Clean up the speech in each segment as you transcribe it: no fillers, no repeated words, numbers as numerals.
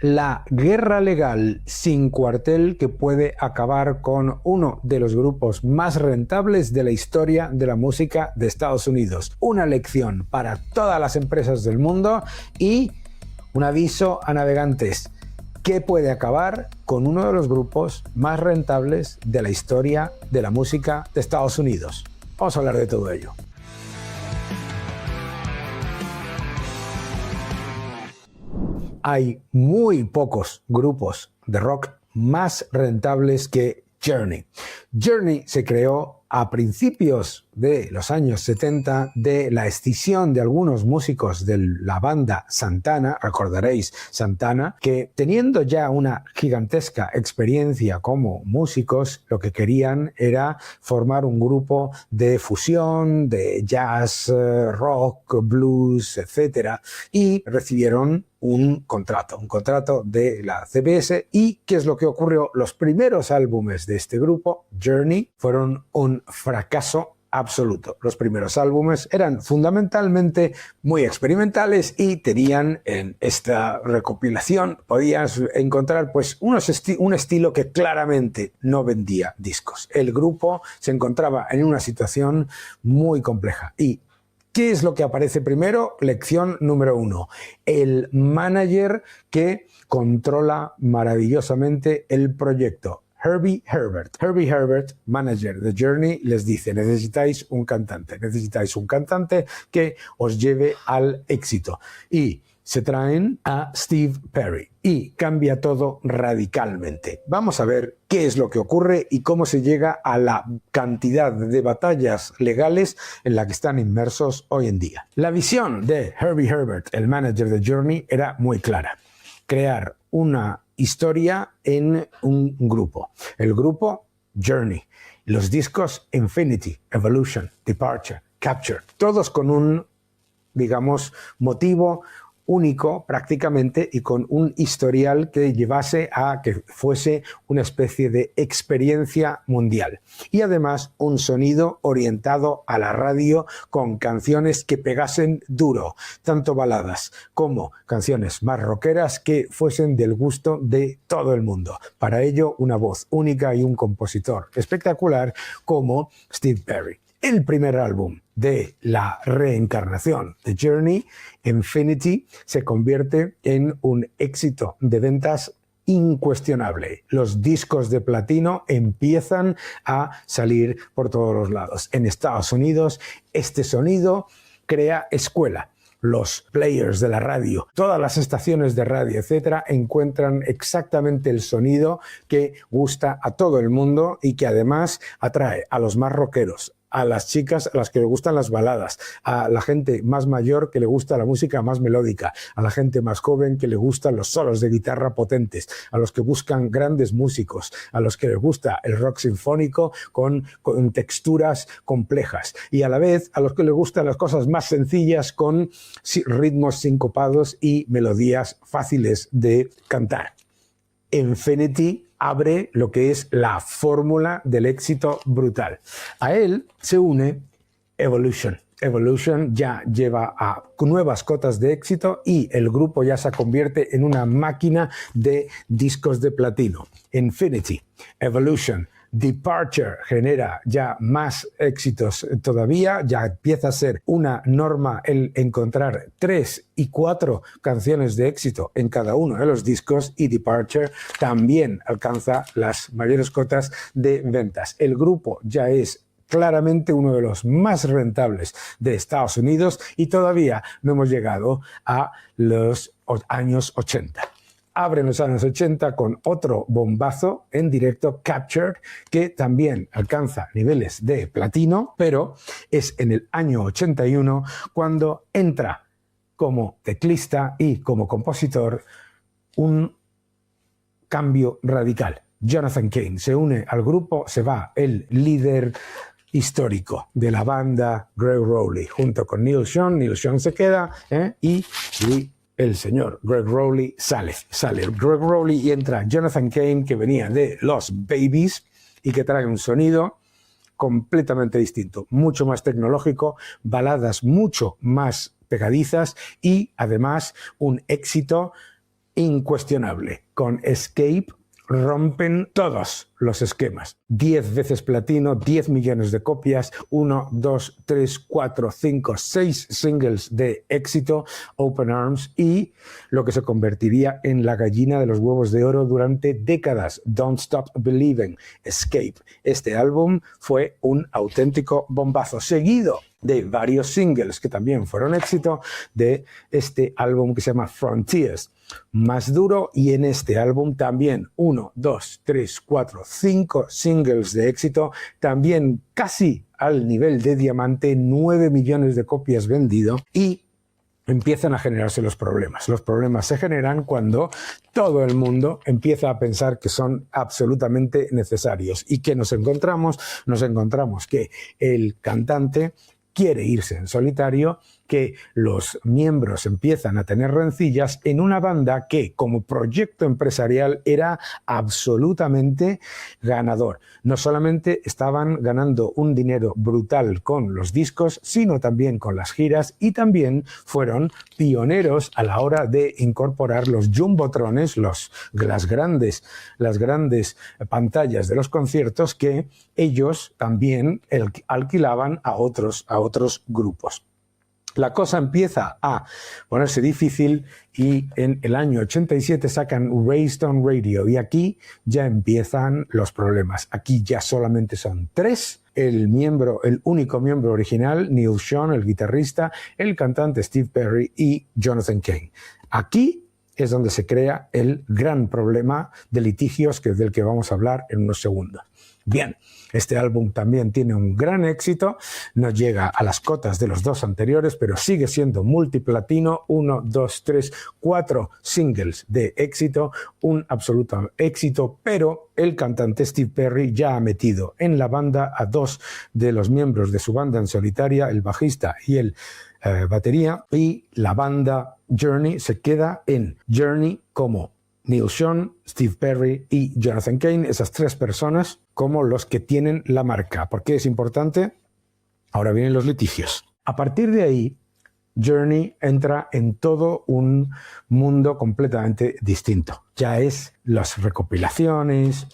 la guerra legal sin cuartel que puede acabar con uno de los grupos más rentables de la historia de la música de Estados Unidos. Una lección para todas las empresas del mundo y un aviso a navegantes que puede acabar con uno de los grupos más rentables de la historia de la música de Estados Unidos. Vamos a hablar de todo ello. Hay muy pocos grupos de rock más rentables que Journey. Journey se creó a principios de los años 70 de la escisión de algunos músicos de la banda Santana, recordaréis Santana, que teniendo ya una gigantesca experiencia como músicos, lo que querían era formar un grupo de fusión, de jazz, rock, blues, etc. Y recibieron un contrato de la CBS. ¿Y qué es lo que ocurrió? Los primeros álbumes de este grupo, Journey, fueron un fracaso absoluto. Los primeros álbumes eran fundamentalmente muy experimentales y tenían en esta recopilación, podías encontrar pues un estilo que claramente no vendía discos. El grupo se encontraba en una situación muy compleja. ¿Y qué es lo que aparece primero? Lección número 1. El manager que controla maravillosamente el proyecto. Herbie Herbert, manager de Journey, les dice: necesitáis un cantante que os lleve al éxito. Y se traen a Steve Perry y cambia todo radicalmente. Vamos a ver qué es lo que ocurre y cómo se llega a la cantidad de batallas legales en la que están inmersos hoy en día. La visión de Herbie Herbert, el manager de Journey, era muy clara: crear una historia en un grupo. El grupo Journey, los discos Infinity, Evolution, Departure, Capture, todos con un, digamos, motivo único prácticamente y con un historial que llevase a que fuese una especie de experiencia mundial. Y además un sonido orientado a la radio con canciones que pegasen duro, tanto baladas como canciones más rockeras que fuesen del gusto de todo el mundo. Para ello, una voz única y un compositor espectacular como Steve Perry. El primer álbum de la reencarnación de Journey, Infinity, se convierte en un éxito de ventas incuestionable. Los discos de platino empiezan a salir por todos los lados. En Estados Unidos, este sonido crea escuela. Los players de la radio, todas las estaciones de radio, etcétera, encuentran exactamente el sonido que gusta a todo el mundo y que además atrae a los más rockeros, a las chicas a las que le gustan las baladas, a la gente más mayor que le gusta la música más melódica, a la gente más joven que le gustan los solos de guitarra potentes, a los que buscan grandes músicos, a los que les gusta el rock sinfónico con texturas complejas y a la vez a los que les gustan las cosas más sencillas con ritmos sincopados y melodías fáciles de cantar. Infinity abre lo que es la fórmula del éxito brutal. A él se une Evolution. Evolution ya lleva a nuevas cotas de éxito y el grupo ya se convierte en una máquina de discos de platino. Infinity, Evolution, Departure genera ya más éxitos todavía, ya empieza a ser una norma el encontrar 3 y 4 canciones de éxito en cada uno de los discos y Departure también alcanza las mayores cotas de ventas. El grupo ya es claramente uno de los más rentables de Estados Unidos y todavía no hemos llegado a los años 80. Abren los años 80 con otro bombazo en directo, Captured, que también alcanza niveles de platino, pero es en el año 81 cuando entra como teclista y como compositor un cambio radical. Jonathan Cain se une al grupo, se va el líder histórico de la banda, Gregg Rolie, junto con Neil Schon. Neil Schon se queda y el señor Gregg Rolie sale Gregg Rolie y entra Jonathan Cain, que venía de los Babies y que trae un sonido completamente distinto, mucho más tecnológico, baladas mucho más pegadizas y además un éxito incuestionable. Con Escape rompen todos los esquemas. 10 veces platino, 10 millones de copias, 1, 2, 3, 4, 5, 6 singles de éxito, Open Arms, y lo que se convertiría en la gallina de los huevos de oro durante décadas, Don't Stop Believing, Escape. Este álbum fue un auténtico bombazo, seguido de varios singles que también fueron éxito de este álbum que se llama Frontiers, más duro, y en este álbum también 1, 2, 3, 4, 5 singles de éxito, también casi al nivel de diamante, 9 millones de copias vendido, y empiezan a generarse los problemas. Los problemas se generan cuando todo el mundo empieza a pensar que son absolutamente necesarios. ¿Y qué nos encontramos? Nos encontramos que el cantante quiere irse en solitario, que los miembros empiezan a tener rencillas en una banda que como proyecto empresarial era absolutamente ganador. No solamente estaban ganando un dinero brutal con los discos, sino también con las giras, y también fueron pioneros a la hora de incorporar los jumbotrones, las grandes pantallas de los conciertos que ellos también alquilaban a otros grupos. La cosa empieza a ponerse difícil y en el año 87 sacan Raised on Radio, y aquí ya empiezan los problemas. Aquí ya solamente son 3. El único miembro original, Neil Schon, el guitarrista, el cantante Steve Perry y Jonathan Cain. Aquí es donde se crea el gran problema de litigios del que vamos a hablar en unos segundos. Bien, este álbum también tiene un gran éxito, no llega a las cotas de los 2 anteriores, pero sigue siendo multiplatino, 1, 2, 3, 4 singles de éxito, un absoluto éxito, pero el cantante Steve Perry ya ha metido en la banda a 2 de los miembros de su banda en solitaria, el bajista y el batería, y la banda Journey se queda en Journey como Neil Schon, Steve Perry y Jonathan Cain, esas 3 personas como los que tienen la marca. ¿Por qué es importante? Ahora vienen los litigios. A partir de ahí, Journey entra en todo un mundo completamente distinto. Ya es las recopilaciones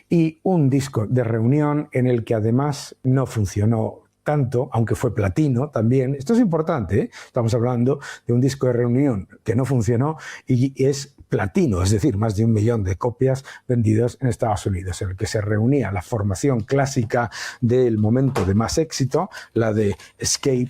y un disco de reunión en el que además no funcionó tanto, aunque fue platino también. Esto es importante, ¿eh? Estamos hablando de un disco de reunión que no funcionó y es platino, es decir, más de 1 millón de copias vendidas en Estados Unidos, en el que se reunía la formación clásica del momento de más éxito, la de Escape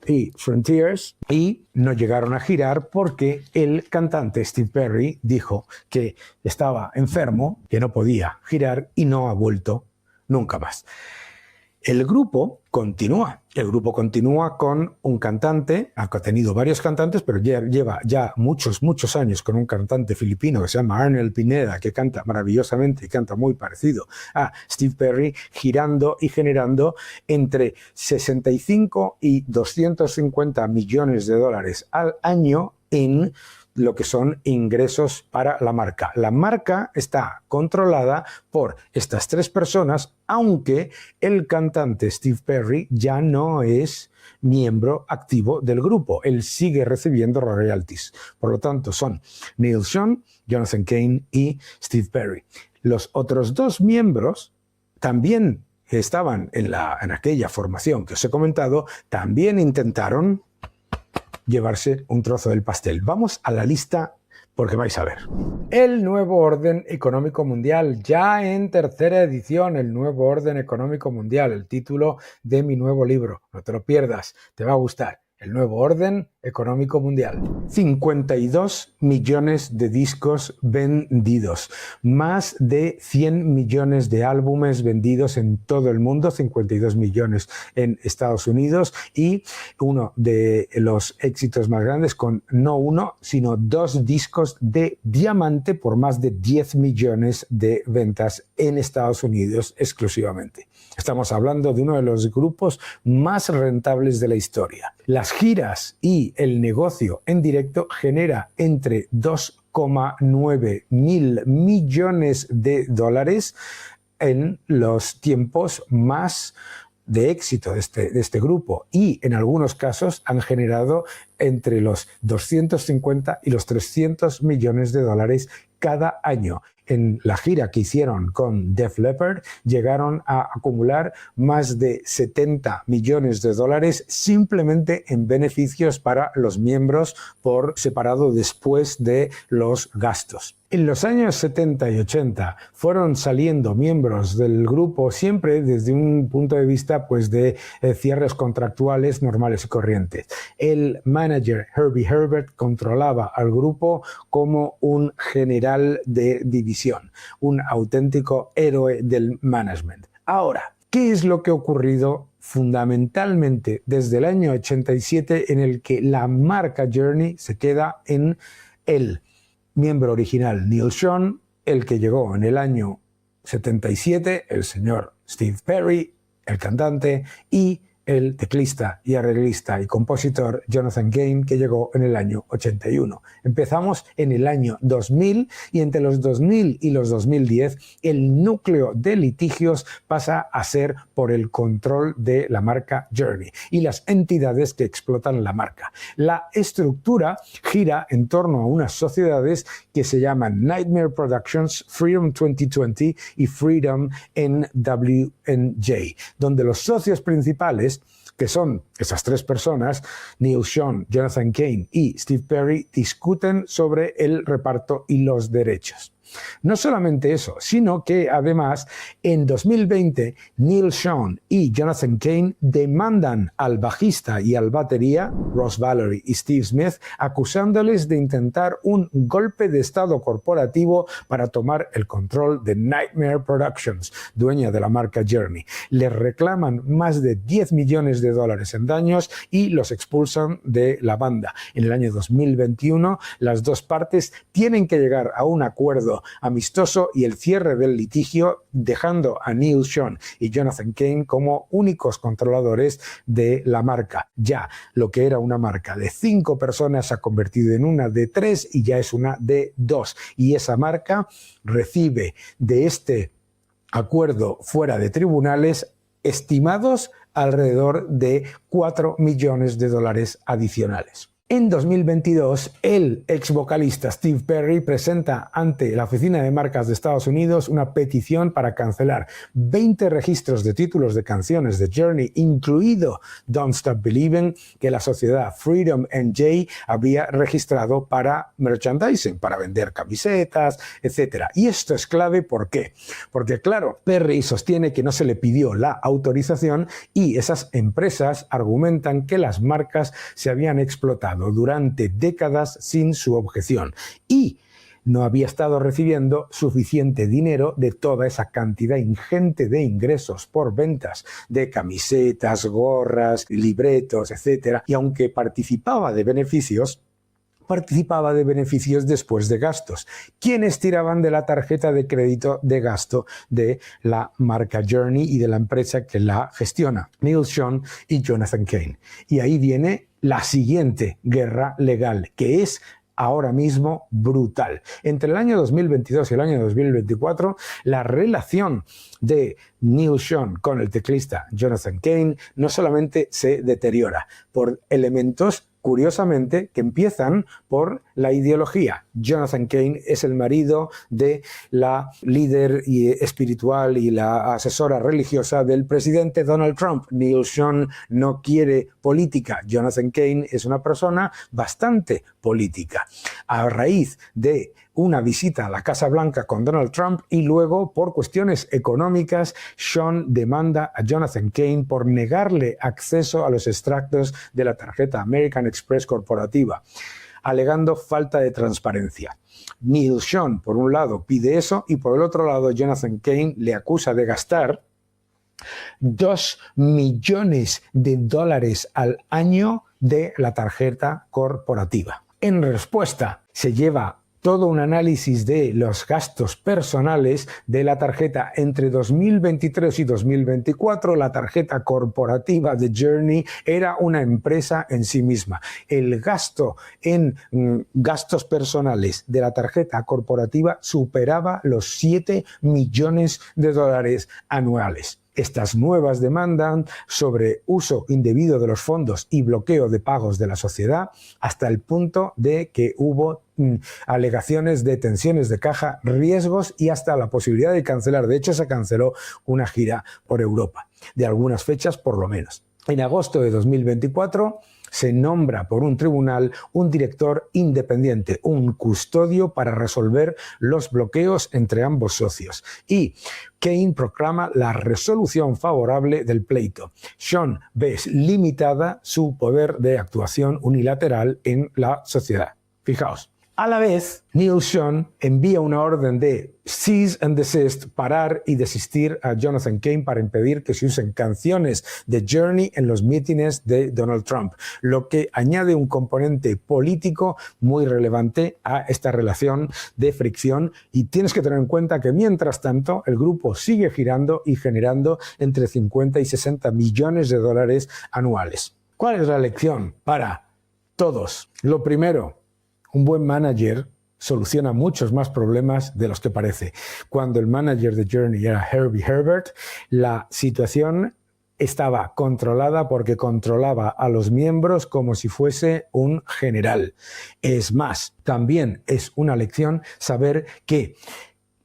y Frontiers, y no llegaron a girar porque el cantante Steve Perry dijo que estaba enfermo, que no podía girar, y no ha vuelto nunca más. El grupo continúa con un cantante, ha tenido varios cantantes, pero lleva ya muchos años con un cantante filipino que se llama Arnel Pineda, que canta maravillosamente y canta muy parecido a Steve Perry, girando y generando entre 65 y 250 millones de dólares al año en lo que son ingresos para la marca. La marca está controlada por estas 3 personas, aunque el cantante Steve Perry ya no es miembro activo del grupo. Él sigue recibiendo royalties. Por lo tanto, son Neil Schon, Jonathan Cain y Steve Perry. Los otros 2 miembros también estaban en aquella formación que os he comentado, también intentaron llevarse un trozo del pastel. Vamos a la lista porque vais a ver. El nuevo orden económico mundial, ya en 3ª edición, el nuevo orden económico mundial, el título de mi nuevo libro. No te lo pierdas, te va a gustar. El nuevo orden económico mundial. 52 millones de discos vendidos, más de 100 millones de álbumes vendidos en todo el mundo, 52 millones en Estados Unidos, y uno de los éxitos más grandes con no 1, sino 2 discos de diamante por más de 10 millones de ventas en Estados Unidos exclusivamente. Estamos hablando de uno de los grupos más rentables de la historia. Las giras y el negocio en directo genera entre 2,9 mil millones de dólares en los tiempos más de éxito de este grupo, y en algunos casos han generado entre los 250 y los 300 millones de dólares cada año. En la gira que hicieron con Def Leppard llegaron a acumular más de 70 millones de dólares simplemente en beneficios para los miembros por separado después de los gastos. En los años 70 y 80 fueron saliendo miembros del grupo siempre desde un punto de vista pues, de cierres contractuales normales y corrientes. El manager Herbie Herbert controlaba al grupo como un general de división, un auténtico héroe del management. Ahora, ¿qué es lo que ha ocurrido fundamentalmente desde el año 87 en el que la marca Journey se queda en el miembro original Neal Schon, el que llegó en el año 77, el señor Steve Perry, el cantante, y el teclista y arreglista y compositor Jonathan Cain, que llegó en el año 81. Empezamos en el año 2000 y entre los 2000 y los 2010 el núcleo de litigios pasa a ser por el control de la marca Journey y las entidades que explotan la marca. La estructura gira en torno a unas sociedades que se llaman Nightmare Productions, Freedom 2020 y Freedom NWNJ, donde los socios principales, que son esas tres personas, Neal Schon, Jonathan Cain y Steve Perry, discuten sobre el reparto y los derechos. No solamente eso, sino que además en 2020 Neal Schon y Jonathan Cain demandan al bajista y al batería, Ross Valory y Steve Smith, acusándoles de intentar un golpe de estado corporativo para tomar el control de Nightmare Productions, dueña de la marca Journey. Les reclaman más de 10 millones de dólares en daños y los expulsan de la banda. En el año 2021 las dos partes tienen que llegar a un acuerdo amistoso y el cierre del litigio, dejando a Neal Schon y Jonathan Cain como únicos controladores de la marca. Ya lo que era una marca de 5 personas se ha convertido en una de 3 y ya es una de 2. Y esa marca recibe de este acuerdo fuera de tribunales estimados alrededor de 4 millones de dólares adicionales. En 2022, el ex vocalista Steve Perry presenta ante la Oficina de Marcas de Estados Unidos una petición para cancelar 20 registros de títulos de canciones de Journey, incluido Don't Stop Believing, que la sociedad Freedom NJ había registrado para merchandising, para vender camisetas, etc. Y esto es clave, ¿por qué? Porque, claro, Perry sostiene que no se le pidió la autorización y esas empresas argumentan que las marcas se habían explotado durante décadas sin su objeción y no había estado recibiendo suficiente dinero de toda esa cantidad ingente de ingresos por ventas de camisetas, gorras, libretos, etc. Y aunque participaba de beneficios después de gastos. ¿Quiénes tiraban de la tarjeta de crédito de gasto de la marca Journey y de la empresa que la gestiona? Neal Schon y Jonathan Cain. Y ahí viene la siguiente guerra legal, que es ahora mismo brutal. Entre el año 2022 y el año 2024, la relación de Neal Schon con el teclista Jonathan Cain no solamente se deteriora por elementos, curiosamente, que empiezan por la ideología. Jonathan Cain es el marido de la líder espiritual y la asesora religiosa del presidente Donald Trump. Neal Schon no quiere política. Jonathan Cain es una persona bastante política. A raíz de una visita a la Casa Blanca con Donald Trump y luego, por cuestiones económicas, Schon demanda a Jonathan Cain por negarle acceso a los extractos de la tarjeta American Express corporativa, alegando falta de transparencia. Neal Schon, por un lado, pide eso y por el otro lado, Jonathan Cain le acusa de gastar 2 millones de dólares al año de la tarjeta corporativa. En respuesta, se lleva todo un análisis de los gastos personales de la tarjeta entre 2023 y 2024. La tarjeta corporativa de Journey era una empresa en sí misma. El gasto en gastos personales de la tarjeta corporativa superaba los 7 millones de dólares anuales. estas nuevas demandas sobre uso indebido de los fondos y bloqueo de pagos de la sociedad, hasta el punto de que hubo alegaciones de tensiones de caja, riesgos y hasta la posibilidad de cancelar. De hecho, se canceló una gira por Europa, de algunas fechas por lo menos. En agosto de 2024 se nombra por un tribunal un director independiente, un custodio para resolver los bloqueos entre ambos socios. Y Kane proclama la resolución favorable del pleito. Sean ve limitada su poder de actuación unilateral en la sociedad. Fijaos. A la vez, Neil Sean envía una orden de cease and desist, parar y desistir a Jonathan Kane para impedir que se usen canciones de Journey en los mítines de Donald Trump, lo que añade un componente político muy relevante a esta relación de fricción. Y tienes que tener en cuenta que mientras tanto el grupo sigue girando y generando entre 50 y 60 millones de dólares anuales. ¿Cuál es la lección para todos? Lo primero, un buen manager soluciona muchos más problemas de los que parece. Cuando el manager de Journey era Herbie Herbert, la situación estaba controlada porque controlaba a los miembros como si fuese un general. Es más, también es una lección saber que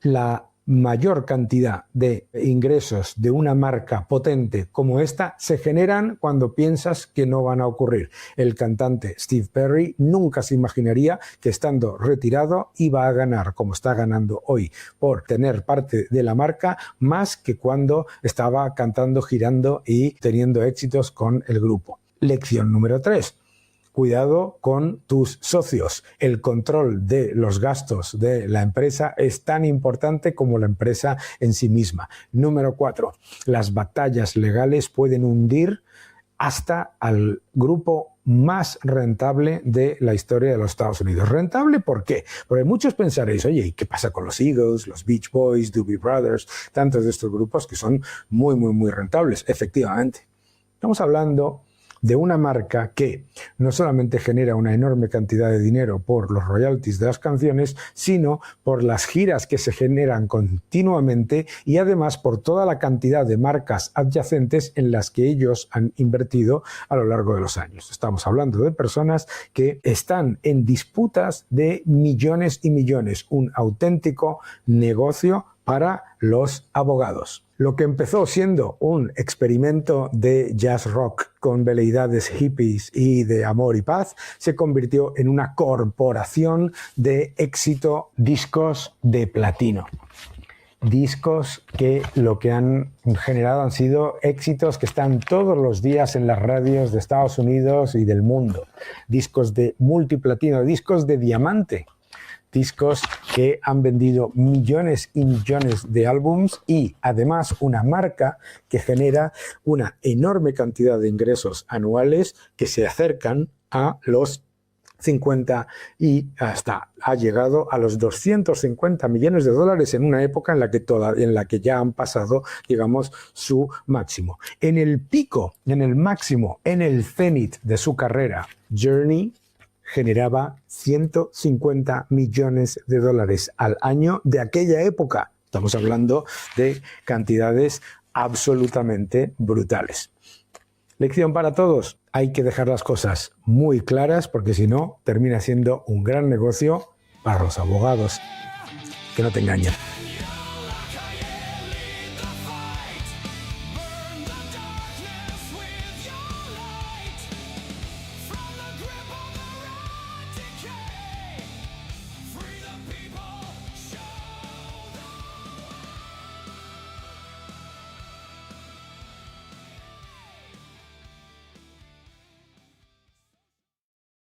la mayor cantidad de ingresos de una marca potente como esta se generan cuando piensas que no van a ocurrir. El cantante Steve Perry nunca se imaginaría que estando retirado iba a ganar como está ganando hoy por tener parte de la marca, más que cuando estaba cantando, girando y teniendo éxitos con el grupo. Lección número 3. Cuidado con tus socios. El control de los gastos de la empresa es tan importante como la empresa en sí misma. Número 4. Las batallas legales pueden hundir hasta al grupo más rentable de la historia de los Estados Unidos. ¿Rentable por qué? Porque muchos pensaréis, oye, ¿y qué pasa con los Eagles, los Beach Boys, Doobie Brothers, tantos de estos grupos que son muy rentables? Efectivamente. Estamos hablando de una marca que no solamente genera una enorme cantidad de dinero por los royalties de las canciones, sino por las giras que se generan continuamente y además por toda la cantidad de marcas adyacentes en las que ellos han invertido a lo largo de los años. Estamos hablando de personas que están en disputas de millones y millones, un auténtico negocio para los abogados. Lo que empezó siendo un experimento de jazz rock con veleidades hippies y de amor y paz, se convirtió en una corporación de éxito, discos de platino. Discos que lo que han generado han sido éxitos que están todos los días en las radios de Estados Unidos y del mundo. Discos de multiplatino, discos de diamante. Discos que han vendido millones y millones de álbums y además una marca que genera una enorme cantidad de ingresos anuales que se acercan a los 50 y hasta ha llegado a los 250 millones de dólares en una época en la que ya han pasado, digamos, su máximo. En el pico, en el máximo, en el cenit de su carrera, Journey generaba 150 millones de dólares al año de aquella época. Estamos hablando de cantidades absolutamente brutales. Lección para todos. Hay que dejar las cosas muy claras porque si no, termina siendo un gran negocio para los abogados. Que no te engañen.